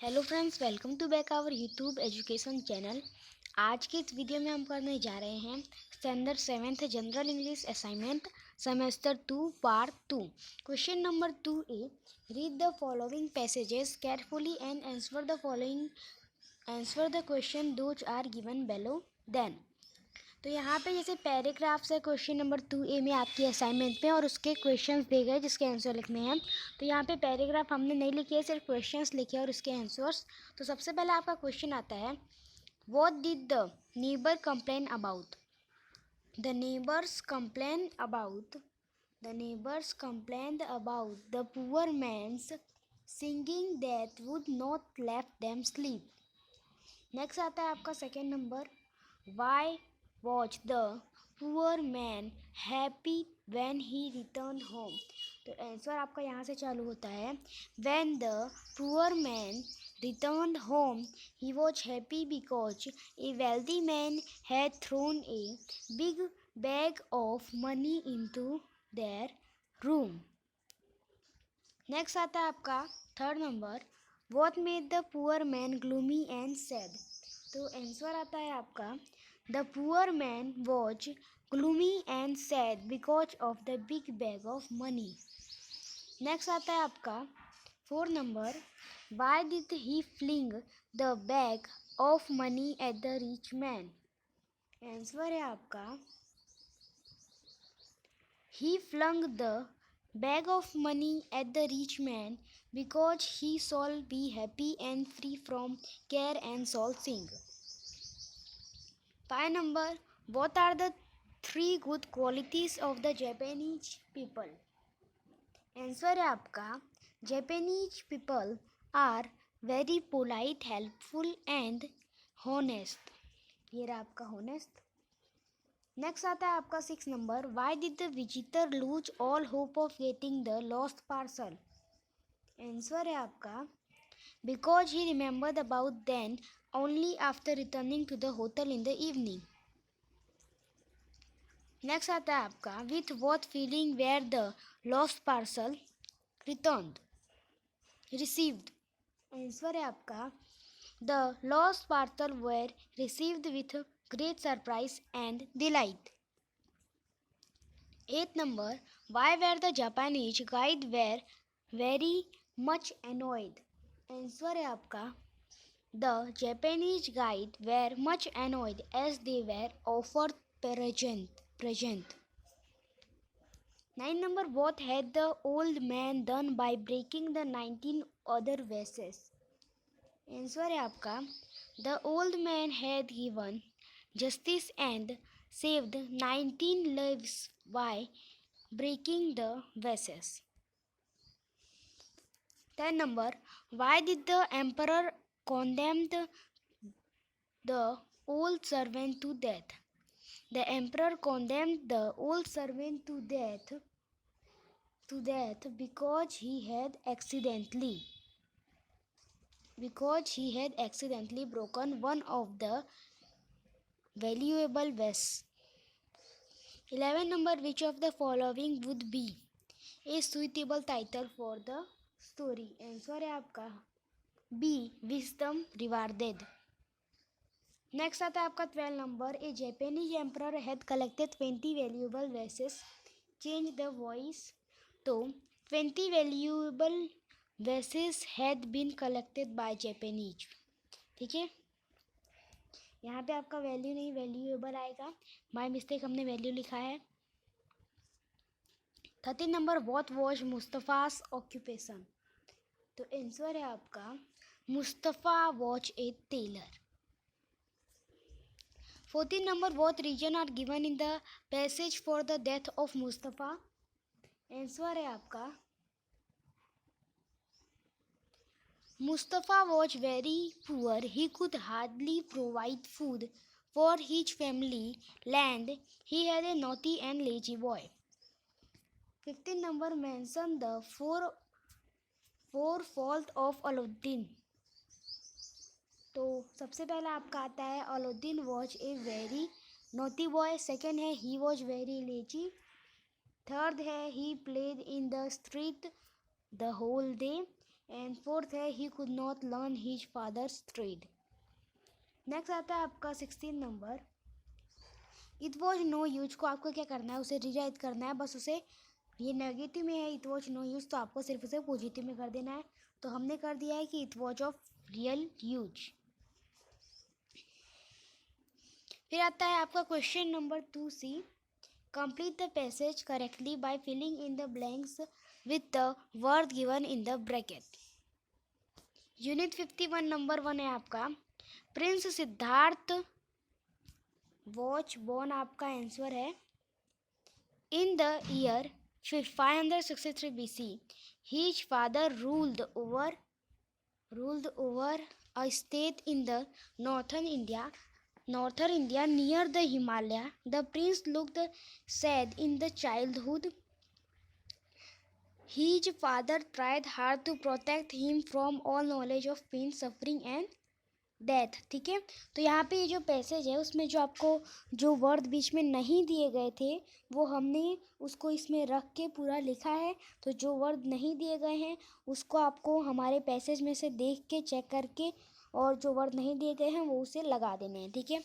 Hello friends, welcome to back our YouTube education channel. आज के इस वीडियो में हम करने जा रहे हैं standard seventh general English assignment semester 2 part 2। Question number 2A, read the following passages carefully and answer the question those are given below then. तो यहाँ पे जैसे पैराग्राफ्स है क्वेश्चन नंबर 2A में आपकी असाइनमेंट में, और उसके क्वेश्चंस दिए गए जिसके आंसर लिखने हैं। तो यहाँ पे पैराग्राफ हमने नहीं लिखे, सिर्फ क्वेश्चंस लिखे और उसके आंसर्स। तो सबसे पहले आपका क्वेश्चन आता है, what did the neighbour complain about. The neighbours complain about the neighbours complained about the poor man's singing that would not let them sleep. Next आता है आपका second number, why watch the poor man happy when he return home. तो answer आपका यहाँ से चालू होता है, when the poor man return home he was happy because a wealthy man had thrown a big bag of money into their room. Next आता है आपका third number, what made the poor man gloomy and sad. तो answer आता है आपका, the poor man was gloomy and sad because of the big bag of money. Next आता है आपका fourth number, why did he fling the bag of money at the rich man. Answer है आपका, he flung the bag of money at the rich man because he shall be happy and free from care and shall sing. 5 number, what are the 3 good qualities of the Japanese people? Answer है आपका, Japanese people are very polite, helpful and honest. ये रहा आपका honest. Next आता है आपका 6 number, why did the visitor lose all hope of getting the lost parcel. Answer है आपका, because he remembered about then only after returning to the hotel in the evening. Next आता है आपका, with what feeling were the lost parcel returned received. Answer है आपका, the lost parcel were received with great surprise and delight. 8th number, why were the Japanese guide were very much annoyed? Answer है आपका, the Japanese guide were much annoyed as they were offered present. 9 number, what had the old man done by breaking the 19 other vases? Answer है आपका, the old man had given justice and saved 19 lives by breaking the vases. 10 number, why did the emperor condemn the old servant to death? The emperor condemned the old servant to death because he had accidentally broken one of the valuable vases. 11 number, which of the following would be a suitable title for the story? Answer है आपका B, wisdom rewarded. Next आता है आपका 12 number, a Japanese emperor had collected 20 valuable vases, change the voice. तो 20 valuable vases had been collected by Japanese. ठीक है, यहाँ पे आपका वैल्यू नहीं वैल्यूएबल आएगा, बाय मिस्टेक हमने वैल्यू लिखा है। 13 number, what was Mustafa's occupation. तो आंसर है आपका, Mustafa was a tailor. 14 number, what reason are given in the passage for the death of Mustafa. Answer है आपका, Mustafa was very poor, he could hardly provide food for his family land, he had a naughty and lazy boy. 15 number, mention the four fault of Aladdin. तो सबसे पहला आपका आता है, Aladdin was a very naughty boy. Second है, he was very lazy. Third है, he played in the street the whole day. And fourth है he could not learn his father's trade. Next आता है आपका 16 number, it was no use को आपको क्या करना है, उसे रिराइट करना है। बस उसे, ये नेगेटिव में है इट वॉज नो यूज, तो आपको सिर्फ उसे पॉजिटिव में कर देना है। तो हमने कर दिया है कि it was of real use. फिर आता है आपका question number 2C, complete the passage correctly by filling in the blanks with the word given in the bracket. Unit 51 number 1 है आपका, प्रिंस सिद्धार्थ वॉच बॉर्न, आपका आंसर है in the year 563 BC, his father ruled over a state in the northern India near the Himalaya. The prince looked sad in the childhood. His father tried hard to protect him from all knowledge of pain, suffering and death. ठीक है, तो यहाँ पे ये जो passage है उसमें जो आपको जो वर्ड बीच में नहीं दिए गए थे वो हमने उसको इसमें रख के पूरा लिखा है। तो जो वर्ड नहीं दिए गए हैं उसको आपको हमारे पैसेज में से देख के चेक करके, और जो वर्ड नहीं दिए गए हैं वो उसे लगा देने हैं। ठीक है,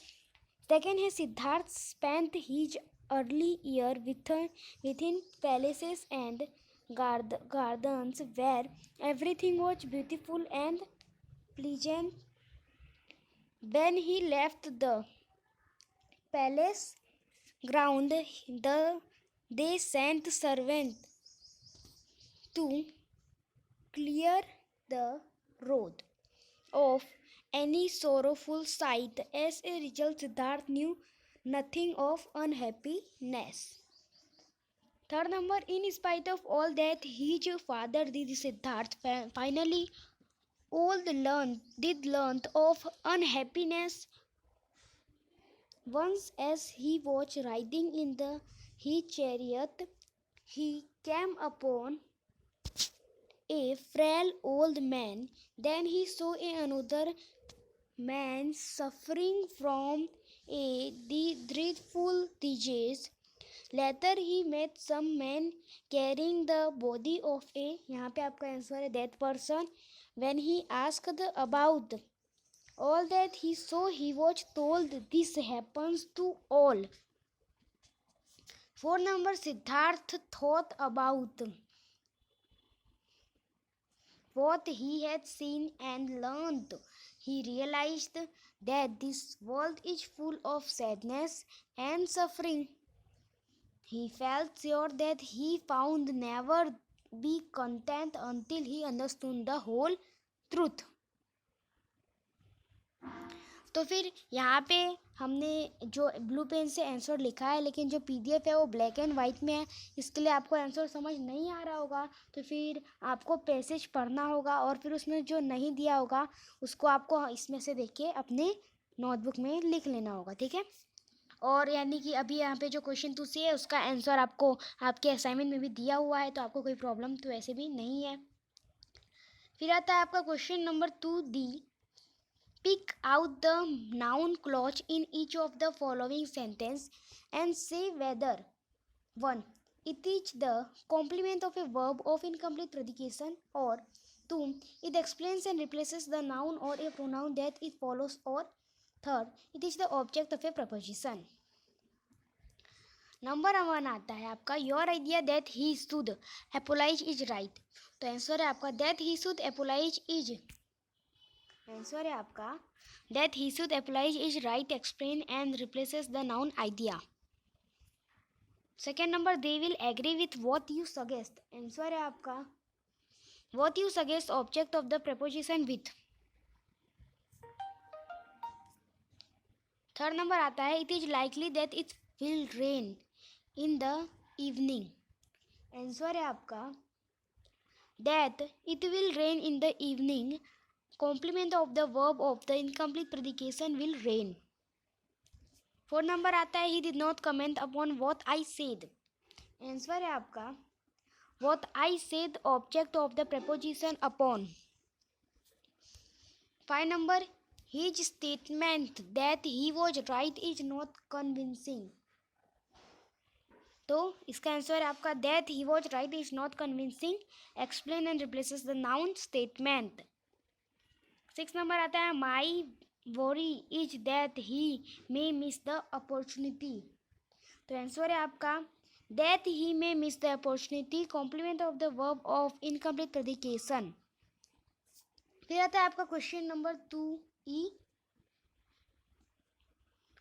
सेकेंड है Siddhartha spent his early year with in palaces and gardens where everything was beautiful and pleasant. When he left the palace ground, they sent servants to clear the road of any sorrowful sight. As a result, Siddharth knew nothing of unhappiness. Third number, in spite of all that his father did, Siddharth finally learned of unhappiness. Once, as he was riding in his chariot, he came upon a frail old man. Then he saw another man suffering from a dreadful disease. Later he met some men carrying the body of a, यहाँ पे आपका answer है that person. When he asked about all that he saw, he was told this happens to all. 4 number, Siddharth thought about what he had seen and learned. He realized that this world is full of sadness and suffering. He felt sure that he found never be content until he understood the whole truth. तो फिर यहाँ पे हमने जो blue pen से answer लिखा है, लेकिन जो PDF है वो ब्लैक एंड वाइट में है, इसके लिए आपको आंसर समझ नहीं आ रहा होगा। तो फिर आपको पैसेज पढ़ना होगा और फिर उसमें जो नहीं दिया होगा उसको आपको इसमें से देख के अपने नोटबुक में लिख लेना होगा। ठीक है, और यानी कि अभी यहाँ पे जो क्वेश्चन 2C है उसका आंसर आपको आपके असाइनमेंट में भी दिया हुआ है, तो आपको कोई प्रॉब्लम तो ऐसे भी नहीं है। फिर आता है आपका question number 2D, pick out the noun clause in each of the following sentence and say whether 1. It is the complement of a verb of incomplete predication, or 2. It explains and replaces the noun or a pronoun that it follows, or 3. It is the object of a preposition. Number 1 आता है आपका your idea that he should apologise is right. तो answer है आपका that he should apologise is, answer है आपका that he should applies is right, explain and replaces the noun idea. Second number, they will agree with what you suggest. Answer है आपका what you suggest object of the preposition with. Third number आता है it is likely that it will rain in the evening. Answer है आपका that it will rain in the evening, complement of the verb of the incomplete predication will rain. 4 number आता है he did not comment upon what I said. Answer है आपका what I said object of the preposition upon. 5 number, his statement that he was right is not convincing. तो इसका answer है आपका that he was right is not convincing, explain and replaces the noun statement. 6 number आता है my worry is that he may miss the opportunity. तो answer है आपका that he may miss the opportunity, complement of the verb of incomplete predication. फिर आता है आपका question number 2E,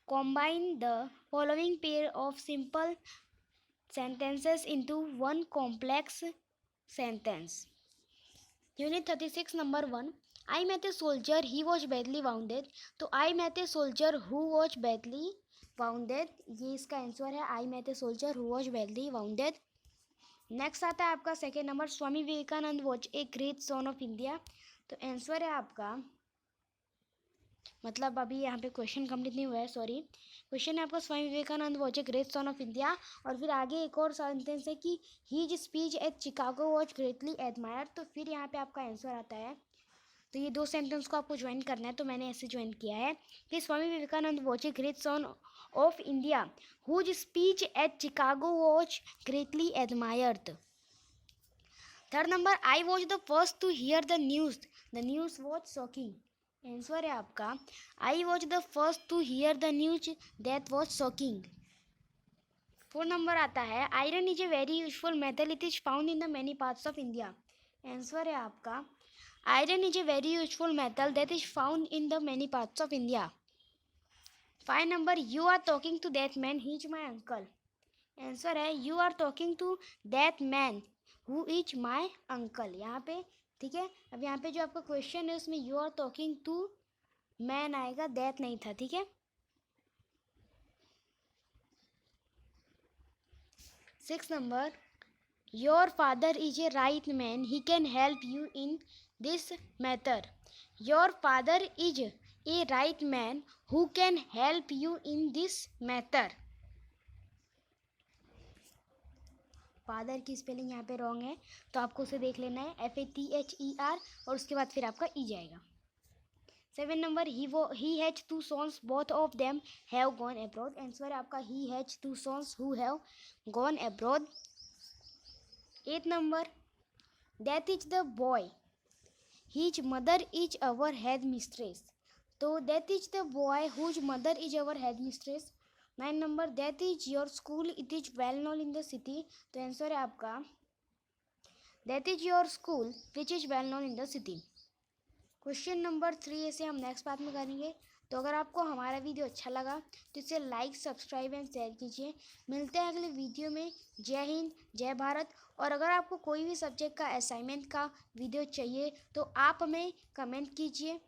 combine the following pair of simple sentences into one complex sentence. Unit 36 number 1, I met a soldier, he was badly wounded. तो I met a soldier who was badly wounded, ये इसका answer है I met a soldier who was badly wounded. Next आता है आपका second number, Swami Vivekananda was a great son of India. तो answer है आपका, मतलब अभी यहाँ पे क्वेश्चन कंप्लीट नहीं हुआ है, सॉरी। क्वेश्चन है आपका Swami Vivekananda was a great son of India, और फिर आगे एक और सेंटेंस है कि his speech at Chicago was greatly admired. तो फिर यहाँ पे आपका आंसर आता है, तो ये दो सेंटेंस को आपको ज्वाइन करना है, तो मैंने ऐसे ज्वाइन किया है कि Swami Vivekananda was a great son of India whose speech at Chicago was greatly admired. Third number, I was the first to hear the news was shocking. Answer है आपका I was the first to hear the news that was shocking. 4 number आता है iron is a very useful metal, it is found in the many parts of India. Answer है आपका iron is a very useful metal that is found in the many parts of India. 5 number, you are talking to that man he is my uncle. Answer है you are talking to that man who is my uncle. यहाँ पे ठीक है, अब यहाँ पे जो आपका क्वेश्चन है उसमें you are talking to man आएगा, दैट नहीं था, ठीक है। 6 नंबर, your father is a right man, he can help you in this matter. Your father is a right man who can help you in this matter. Father की spelling यहाँ पे wrong है, तो आपको उसे देख लेना है FATHER, और उसके बाद फिर आपका ई जाएगा। 7 number, he has 2 sons, both of them have gone abroad। Answer है आपका he has 2 sons who have gone abroad। 8 number, that is the boy his mother is our headmistress. तो that is the boy whose mother is our headmistress. 9 number, that is your school, it is well known in the city. तो answer है आपका that is your school which is well known in the city. Question number 3 ऐसे हम next part में करेंगे। तो अगर आपको हमारा वीडियो अच्छा लगा तो इसे लाइक, सब्सक्राइब एंड शेयर कीजिए। मिलते हैं अगले वीडियो में। जय हिंद, जय भारत। और अगर आपको कोई भी सब्जेक्ट का असाइनमेंट का वीडियो चाहिए तो आप हमें कमेंट कीजिए।